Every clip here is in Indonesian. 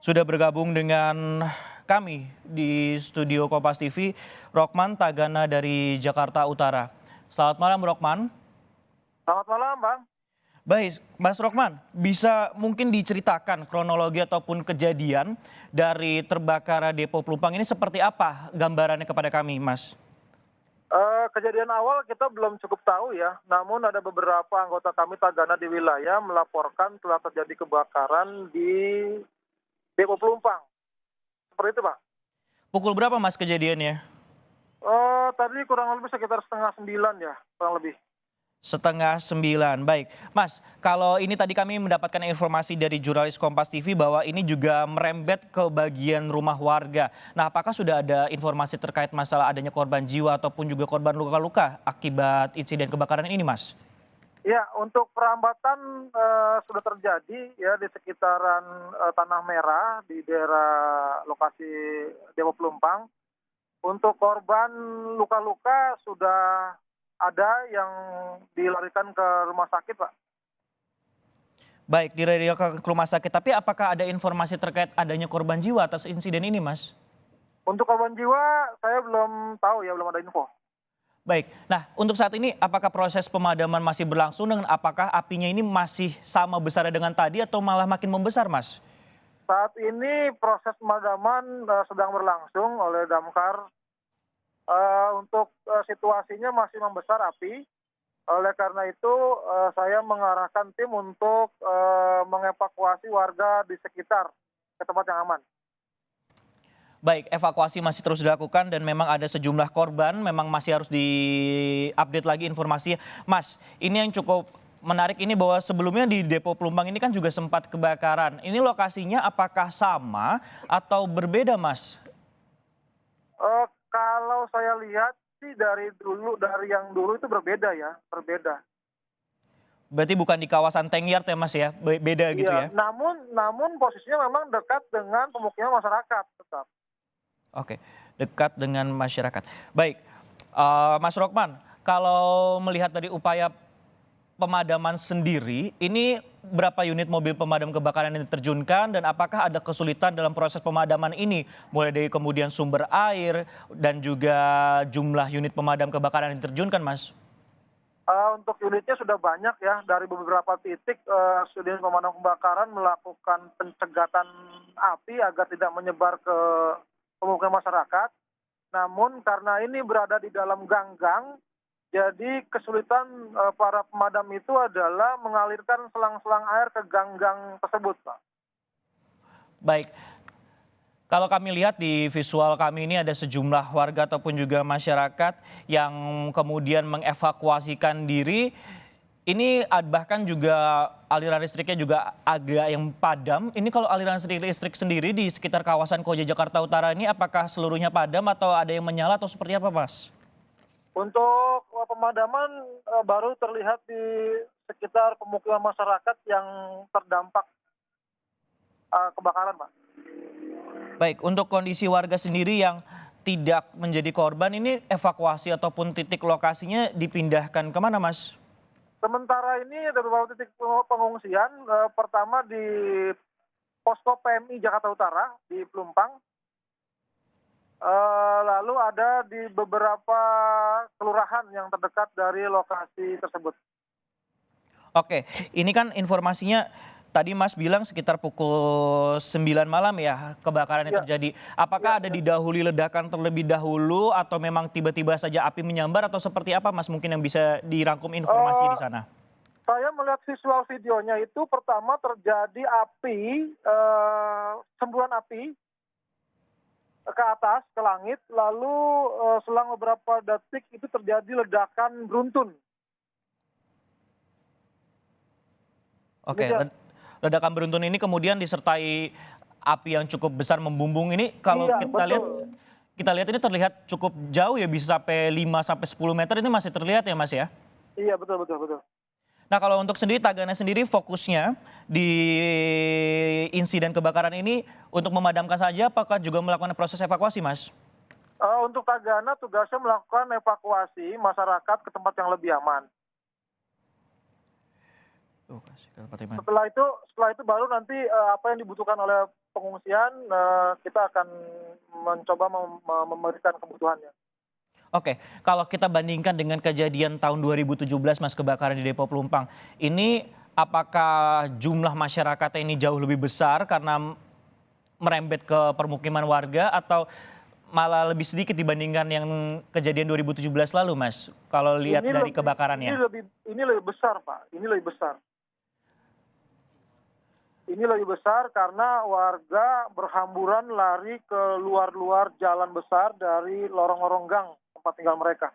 Sudah bergabung dengan kami di studio Kompas TV, Rokman Tagana dari Jakarta Utara. Selamat malam, Rokman. Selamat malam, Bang. Baik, Mas Rokman, bisa mungkin diceritakan kronologi ataupun kejadian dari terbakar Depo Pelumpang ini seperti apa gambarannya kepada kami, Mas? Kejadian awal kita belum cukup tahu ya, namun ada beberapa anggota kami Tagana di wilayah melaporkan telah terjadi kebakaran di Depo Pelumpang. Seperti itu, Pak. Pukul berapa, Mas, kejadiannya? Tadi kurang lebih sekitar setengah 9 ya, kurang lebih. Setengah 9, baik. Mas, kalau ini tadi kami mendapatkan informasi dari jurnalis Kompas TV bahwa ini juga merembet ke bagian rumah warga. Nah, apakah sudah ada informasi terkait masalah adanya korban jiwa ataupun juga korban luka-luka akibat insiden kebakaran ini, Mas? Ya, untuk perambatan sudah terjadi ya di sekitaran Tanah Merah di daerah lokasi Depo Pelumpang. Untuk korban luka-luka sudah ada yang dilarikan ke rumah sakit, Pak. Baik, dilarikan ke rumah sakit. Tapi apakah ada informasi terkait adanya korban jiwa atas insiden ini, Mas? Untuk korban jiwa saya belum tahu ya, belum ada info. Baik, nah untuk saat ini apakah proses pemadaman masih berlangsung dan apakah apinya ini masih sama besarnya dengan tadi atau malah makin membesar, Mas? Saat ini proses pemadaman sedang berlangsung oleh damkar. Untuk situasinya masih membesar api. Oleh karena itu saya mengarahkan tim untuk mengevakuasi warga di sekitar ke tempat yang aman. Baik, evakuasi masih terus dilakukan dan memang ada sejumlah korban, memang masih harus diupdate lagi informasinya. Mas, ini yang cukup menarik ini bahwa sebelumnya di Depo Pelumpang ini kan juga sempat kebakaran. Ini lokasinya apakah sama atau berbeda, Mas? Kalau saya lihat sih dari yang dulu itu berbeda ya, berbeda. Berarti bukan di kawasan Tengyart ya, Mas ya? Beda gitu Iya, ya? namun posisinya memang dekat dengan pemukiman masyarakat tetap. Oke, dekat dengan masyarakat. Baik, Mas Rokman, kalau melihat dari upaya pemadaman sendiri, ini berapa unit mobil pemadam kebakaran yang diterjunkan dan apakah ada kesulitan dalam proses pemadaman ini? Mulai dari kemudian sumber air dan juga jumlah unit pemadam kebakaran yang diterjunkan, Mas? Untuk unitnya sudah banyak ya, dari beberapa titik unit pemadam kebakaran melakukan pencegatan api agar tidak menyebar ke pemukiman masyarakat. Namun karena ini berada di dalam gang-gang, jadi kesulitan para pemadam itu adalah mengalirkan selang-selang air ke gang-gang tersebut, Pak. Baik, kalau kami lihat di visual kami ini ada sejumlah warga ataupun juga masyarakat yang kemudian mengevakuasikan diri. Ini bahkan juga aliran listriknya juga agak yang padam. Ini kalau aliran listrik sendiri di sekitar kawasan Koja Jakarta Utara ini apakah seluruhnya padam atau ada yang menyala atau seperti apa, Mas? Untuk pemadaman baru terlihat di sekitar pemukiman masyarakat yang terdampak kebakaran, Pak. Baik, untuk kondisi warga sendiri yang tidak menjadi korban ini evakuasi ataupun titik lokasinya dipindahkan kemana, Mas? Sementara ini ada beberapa titik pengungsian. Pertama di posko PMI Jakarta Utara di Pelumpang. Lalu ada di beberapa kelurahan yang terdekat dari lokasi tersebut. Oke, ini kan informasinya tadi Mas bilang sekitar pukul 9 malam ya kebakaran yang Ya, terjadi. Apakah ada ya. didahului ledakan terlebih dahulu atau memang tiba-tiba saja api menyambar atau seperti apa, Mas, mungkin yang bisa dirangkum informasi di Eh, sana? saya melihat visual videonya itu pertama terjadi api, semburan api ke atas, ke langit, lalu selang beberapa detik itu terjadi ledakan beruntun. Oke, Demikian. ledakan beruntun ini kemudian disertai api yang cukup besar membumbung ini kalau Iya, betul. kita lihat ini terlihat cukup jauh ya bisa sampai 5 sampai 10 meter ini masih terlihat ya, Mas ya? Iya, betul betul betul. Nah, kalau untuk sendiri Tagana sendiri fokusnya di insiden kebakaran ini untuk memadamkan saja apakah juga melakukan proses evakuasi, Mas? Untuk Tagana tugasnya melakukan evakuasi masyarakat ke tempat yang lebih aman. Lokasi ke Pertamina. Setelah itu baru nanti apa yang dibutuhkan oleh pengungsian kita akan mencoba memberikan kebutuhannya. Oke, kalau kita bandingkan dengan kejadian tahun 2017 Mas kebakaran di Depo Pelumpang, ini apakah jumlah masyarakatnya ini jauh lebih besar karena merembet ke permukiman warga atau malah lebih sedikit dibandingkan yang kejadian 2017 lalu Mas? Kalau lihat dari kebakarannya. Ini lebih besar, Pak. Ini lebih besar. Ini lebih besar karena warga berhamburan lari ke luar jalan besar dari lorong-lorong gang tempat tinggal mereka.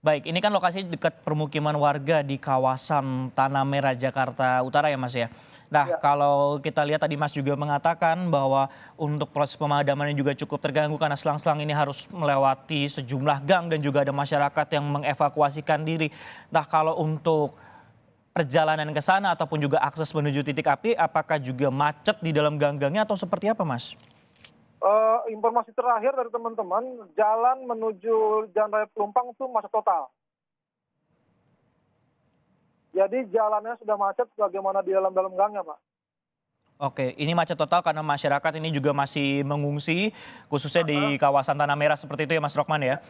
Baik, ini kan lokasi dekat permukiman warga di kawasan Tanah Merah, Jakarta Utara ya Mas ya. Nah, Ya. kalau kita lihat tadi Mas juga mengatakan bahwa untuk proses pemadamannya juga cukup terganggu karena selang-selang ini harus melewati sejumlah gang dan juga ada masyarakat yang mengevakuasikan diri. Nah, kalau untuk perjalanan ke sana ataupun juga akses menuju titik api, apakah juga macet di dalam gang-gangnya atau seperti apa Mas? Informasi terakhir dari teman-teman, jalan menuju Jalan Raya Pelumpang itu macet total. Jadi jalannya sudah macet bagaimana di dalam gangnya, Pak. Oke, ini macet total karena masyarakat ini juga masih mengungsi, khususnya di kawasan Tanah Merah seperti itu ya Mas Rokman ya?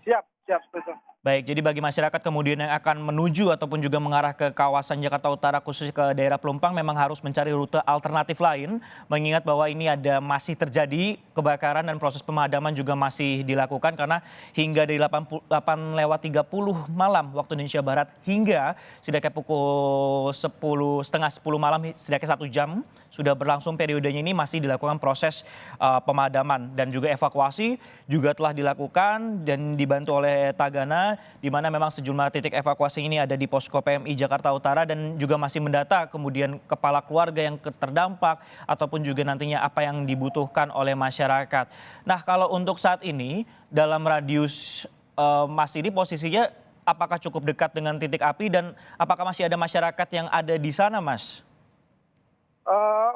Siap, seperti itu. Baik, jadi bagi masyarakat kemudian yang akan menuju ataupun juga mengarah ke kawasan Jakarta Utara khususnya ke daerah Pelumpang memang harus mencari rute alternatif lain, mengingat bahwa ini masih terjadi kebakaran dan proses pemadaman juga masih dilakukan karena hingga dari 8:30 malam waktu Indonesia Barat hingga setidaknya pukul 10, setengah 10 malam, setidaknya 1 jam sudah berlangsung periodenya ini masih dilakukan proses pemadaman dan juga evakuasi juga telah dilakukan dan dibantu oleh Tagana, di mana memang sejumlah titik evakuasi ini ada di posko PMI Jakarta Utara dan juga masih mendata kemudian kepala keluarga yang terdampak ataupun juga nantinya apa yang dibutuhkan oleh masyarakat. Nah, kalau untuk saat ini dalam radius Mas ini posisinya apakah cukup dekat dengan titik api dan apakah masih ada masyarakat yang ada di sana, Mas?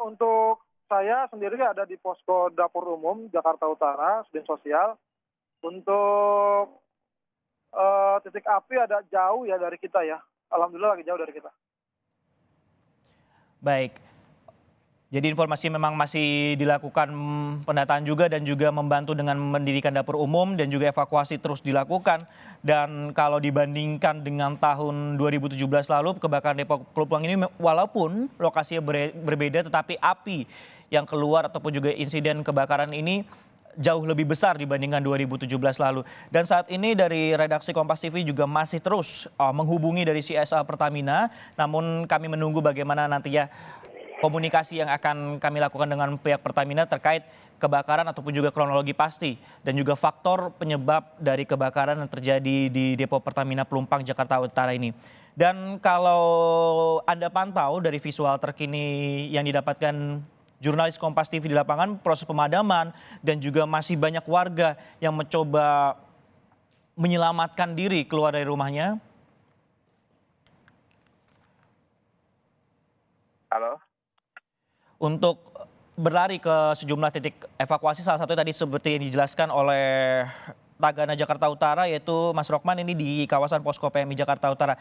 Untuk saya sendiri ada di posko dapur umum Jakarta Utara, Sudin Sosial. Untuk titik api ada jauh ya dari kita ya. Alhamdulillah lagi jauh dari kita. Baik. Jadi informasi memang masih dilakukan pendataan juga dan juga membantu dengan mendirikan dapur umum dan juga evakuasi terus dilakukan. Dan kalau dibandingkan dengan tahun 2017 lalu kebakaran Depo Pelumpang ini walaupun lokasinya berbeda tetapi api yang keluar ataupun juga insiden kebakaran ini jauh lebih besar dibandingkan 2017 lalu. Dan saat ini dari redaksi Kompas TV juga masih terus menghubungi dari CSA Pertamina. Namun kami menunggu bagaimana nantinya komunikasi yang akan kami lakukan dengan pihak Pertamina terkait kebakaran ataupun juga kronologi pasti dan juga faktor penyebab dari kebakaran yang terjadi di Depo Pertamina Pelumpang Jakarta Utara ini. Dan kalau Anda pantau dari visual terkini yang didapatkan jurnalis Kompas TV di lapangan, proses pemadaman dan juga masih banyak warga yang mencoba menyelamatkan diri keluar dari rumahnya. Halo? Untuk berlari ke sejumlah titik evakuasi, salah satu tadi seperti yang dijelaskan oleh Tagana Jakarta Utara yaitu Mas Rokman ini di kawasan posko PMI Jakarta Utara.